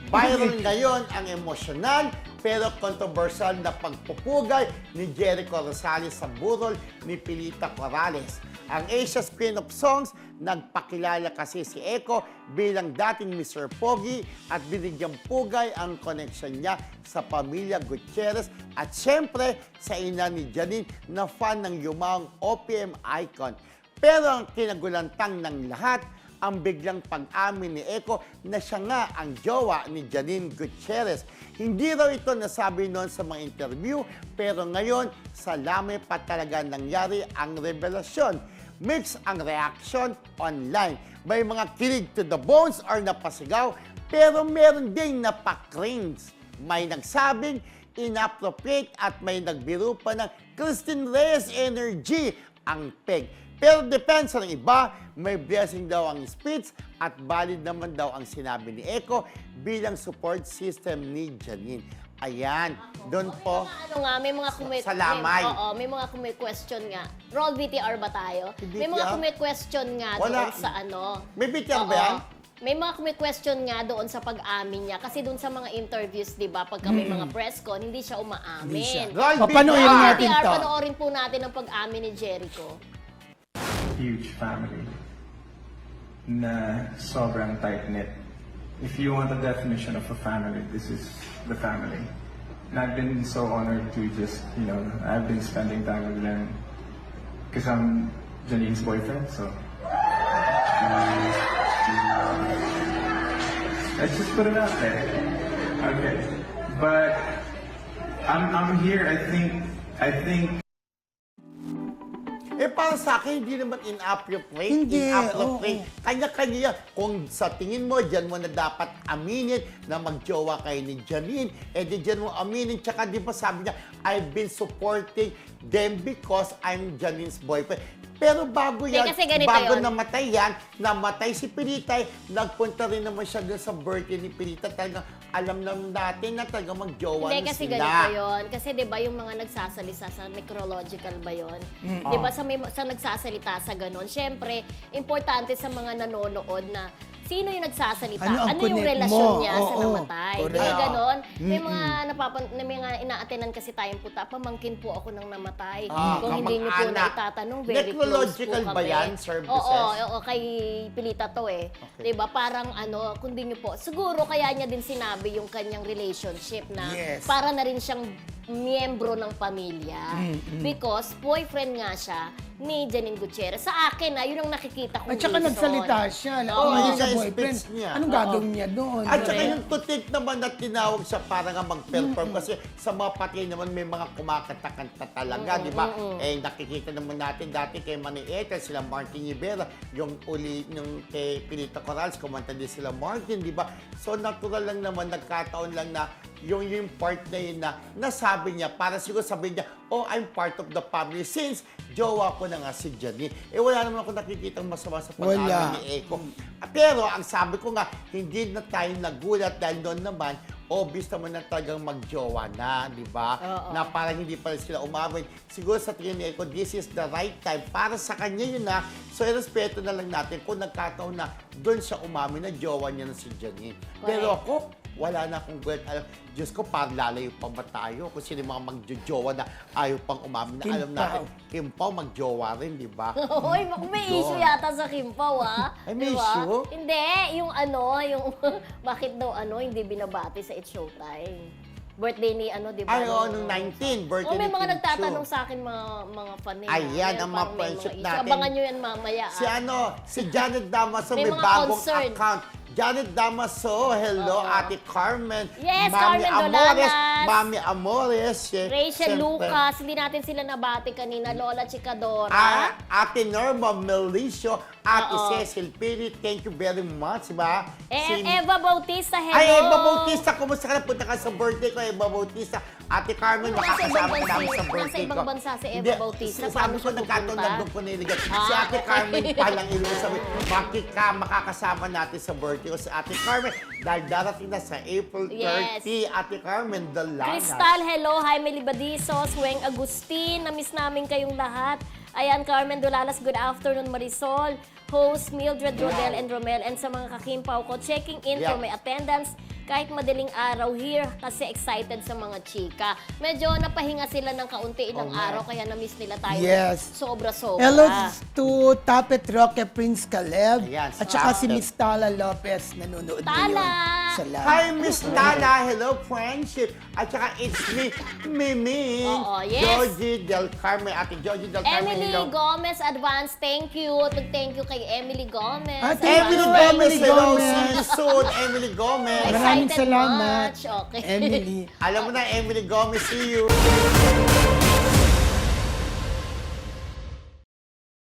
Viral ngayon ang emosyonal pero controversial na pagpupugay ni Jericho Rosales sa burol ni Pilita Corrales. Ang Asia's Queen of Songs, nagpakilala kasi si Echo bilang dating Mr. Pogi at binigyang pugay ang connection niya sa pamilya Gutierrez at syempre sa ina ni Janine na fan ng yumaong OPM icon. Pero ang kinagulantang ng lahat, ang biglang pag-amin ni Echo na siya nga ang jowa ni Janine Gutierrez. Hindi raw ito nasabi noon sa mga interview, pero ngayon, sa lami pa talaga nangyari ang revelasyon. Mix ang reaction online. May mga kilig to the bones or napasigaw, pero meron ding napakringe. May nagsabing inappropriate at may nagbiro pa ng Christine Reyes energy ang peg. Pero depensa ng iba, may blessing daw ang speech at valid naman daw ang sinabi ni Echo bilang support system ni Janine. Ayan, doon po. May mga sa lamay. May mga question nga. Roll VTR ba tayo? VTR? May mga question nga Wala. doon sa ano. May BTR ba yan? May mga question nga doon sa pag-amin niya. Kasi doon sa mga interviews, di ba, pagka may mga press con, hindi siya umaamin. Roll Panoorin VTR. natin to. Panoorin po natin ang pag-amin ni Jericho. Huge family na sobrang tight-knit. If you want a definition of a family, this is the family. And I've been so honored to just, I've been spending time with them because I'm Janine's boyfriend, so. Let's just put it out there. Okay. But I'm here, I think Para sa akin, hindi naman inappropriate. Hindi, Inappropriate. Kanya-kanya yan. Kung sa tingin mo, dyan mo na dapat aminin na magjowa kayo ni Janine, di dyan mo aminin. Tsaka di ba sabi niya, I've been supporting them because I'm Janine's boyfriend. Pero bago yan, kasi ganito bago yun. namatay si Pilitay, nagpunta rin naman siya doon sa birthday ni Pilita. Talagang alam naman natin na talagang magjowa Hindi, na kasi sila. ganito yun. Kasi di ba yung mga nagsasalita sa necrological ba yun? Di ba sa nagsasalita sa ganun? Syempre, importante sa mga nanonood na sino yung nagsasalita? Ano ang Ano yung connect relasyon mo? niya sa Oo, namatay? correct. Kaya ganon. May mga ina-attenan kasi tayong puta. Pamangkin po ako ng namatay. Kung hindi niyo po kamag-anak. naitatanong, very close po Necrological kami. ba yan, services? Oo, kay Pilita to eh. Okay. Diba? Parang kung di niyo po. Siguro kaya niya din sinabi yung kanyang relationship na Yes. para na rin siyang miyembro ng pamilya. Because boyfriend nga siya ni Janine Gutierrez. Sa akin, yun ang nakikita kong At saka reason. nagsalita siya. Oo, Hindi yung sa sa boyfriend. speech niya. Anong gagawin niya doon? At saka Correct. yung tutik naman na tinawag siya para nga mag-perform kasi sa mga patay naman may mga kumakanta-kanta talaga, di ba? Nakikita naman natin dati kay Manny Ethel, sila Martin Rivera, yung kay Pilita Corrales, kumanta din sila Martin, di ba? So natural lang naman, nagkataon lang na yung part na yun na nasabi niya, para siguro sabihin niya, oh, I'm part of the family since jowa ko na nga si Janine. Wala naman ako nakikita masama sa pag-amin Wala. ni Echo. Pero ang sabi ko nga, hindi na tayo nagulat dahil doon naman, obvious naman na talagang magjowa na, di ba? Na parang hindi pa rin sila umamin. Siguro sa tingin ni Echo, this is the right time para sa kanya yun na. So, respeto na lang natin kung nagkataon na doon siya umamin na jowa niya na si Janine. Pero ako, wala na akong gulat. Alam, Diyos ko, parang lalayo pa ba tayo? Kung sino yung mga magjojowa na ayaw pang umamin na alam natin, Kim Pao magjowa rin, di ba? Uy, may issue yata sa Kimpaw, Ay, may Diba? issue? Hindi, yung bakit daw hindi binabati sa It's Showtime? Birthday ni di ba? Ay, oo, nung 19, birthday may ni mga Kim nagtatanong Chu. sa akin mga fan nila. Ayan, ang mga Parang may friendship issue. natin. Abangan nyo yan mamaya. Si Janet Damaso May may mga bagong concern. account. Janet Damaso, hello, Ate Carmen. Yes, Mami Carmen Amores, Dolanas. Mami Amores. Rachel Siyempre. Lucas, hindi natin sila nabati kanina. Lola Chicadora. Ate Norma Melicio, Ate Oo. Cecil Piri, thank you very much, ba? Eva Bautista, hello. Ay, Eva Bautista, kumusta ka na? Punta ka sa birthday ko, Eva Bautista. Ate Carmen, makakasama ka namin sa birthday ko. Nasa ibang bansa si Eva Hindi, Bautista. Sabi Paano ko, siya nagkataon pupunta? na doon ko niligat. Si Ate Carmen palang ilong sabi, bakit ka makakasama natin sa birthday ko si Ate Carmen? Dahil darating na sa April 30, Yes. Ate Carmen Dolanas. Crystal, hello. Jaime Libadisos, Weng Agustin. Namiss namin kayong lahat. Ayan, Carmen Dolalas, good afternoon, Marisol. Host Mildred Rodel and Romel, and sa mga kakimpaw ko, checking in Yep. for my attendance kahit madaling araw here kasi excited sa mga chika. Medyo napahinga sila ng kaunti ilang araw kaya na-miss nila tayo. Yes. Sobra-sobra. Hello to Tapet Roque Prince Caleb. Ayan, At saka si Tapet. Miss Tala Lopez nanonood Tala! ngayon sa live. Hi, Miss Tala. Hello, friendship. At saka it's me, Mimi. Oo, yes. Georgie Del Carmen. Ate Georgie Del Carmen, Emily hello. Gomez, advance, thank you. Thank you kay Emily Gomez. Ate Emily Hello, Gomez, Emily hello. Gomez. See you soon, Emily Gomez. Maraming Excited salamat, much. Okay. Emily. Alam mo na, Emily Gomez, see you.